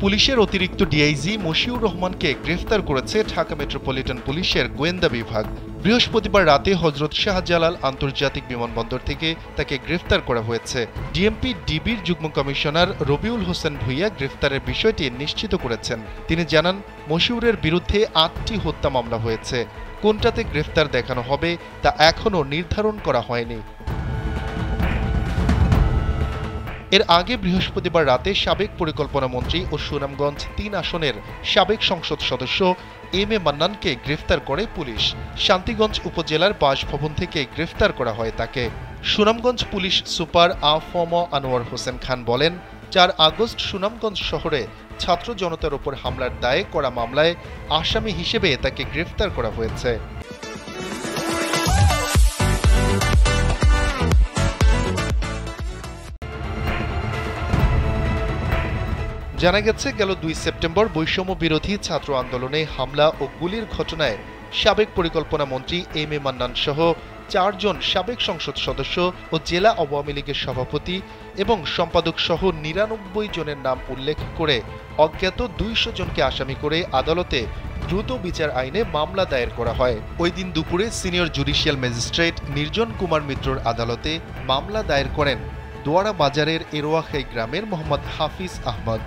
পুলিশের অতিরিক্ত ডিআইজি মশিউর রহমানকে গ্রেফতার করেছে ঢাকা মেট্রোপলিটন পুলিশের গোয়েন্দা বিভাগ। বৃহস্পতিবার রাতে হযরত শাহজালাল আন্তর্জাতিক বিমানবন্দর থেকে তাকে গ্রেফতার করা হয়েছে। ডিএমপি ডিবির যুগ্ম কমিশনার রবিউল হোসেন ভুইয়া গ্রেফতারের বিষয়টি নিশ্চিত করেছেন। তিনি জানান, মশিউরের বিরুদ্ধে ৮টি হত্যা মামলা হয়েছে। কোনটাতে গ্রেফতার দেখানো হবে তা এখনও নির্ধারণ করা হয়নি। এর আগে বৃহস্পতিবার রাতে সাবেক পরিকল্পনা মন্ত্রী ও সুনামগঞ্জ ৩ আসনের সাবেক সংসদ সদস্য এম এ মান্নানকে গ্রেফতার করে পুলিশ। শান্তিগঞ্জ উপজেলার বাসভবন থেকে গ্রেফতার করা হয় তাকে। Sunamganj police super AFM. আনোয়ার হোসেন খান বলেন, ৪ আগস্ট সুনামগঞ্জ শহরে ছাত্র জনতার উপর হামলার দায়ে করা মামলায় আসামি হিসেবে তাকে গ্রেফতার করা হয়েছে। জানা গেছে, গেল ২ সেপ্টেম্বর বৈষম্য বিরোধী ছাত্র আন্দোলনে হামলা ও গুলির ঘটনায় সাবেক পরিকল্পনা মন্ত্রী এম এ মান্নান সহ ৪ জন সাবেক সংসদ সদস্য ও জেলা আওয়ামী লীগের সভাপতি এবং সম্পাদক সহ ৯৯ জনের নাম উল্লেখ করে অজ্ঞাত ২০০ জনকে আসামি করে আদালতে দ্রুত বিচার আইনে মামলা দায়ের করা হয়। ওই দিন দুপুরে সিনিয়র জুডিশিয়াল ম্যাজিস্ট্রেট নির্জন কুমার মিত্রর আদালতে মামলা দায়ের করেন দোয়ারা বাজারের এরোয়াখাই গ্রামের মোহাম্মদ হাফিজ আহমদ।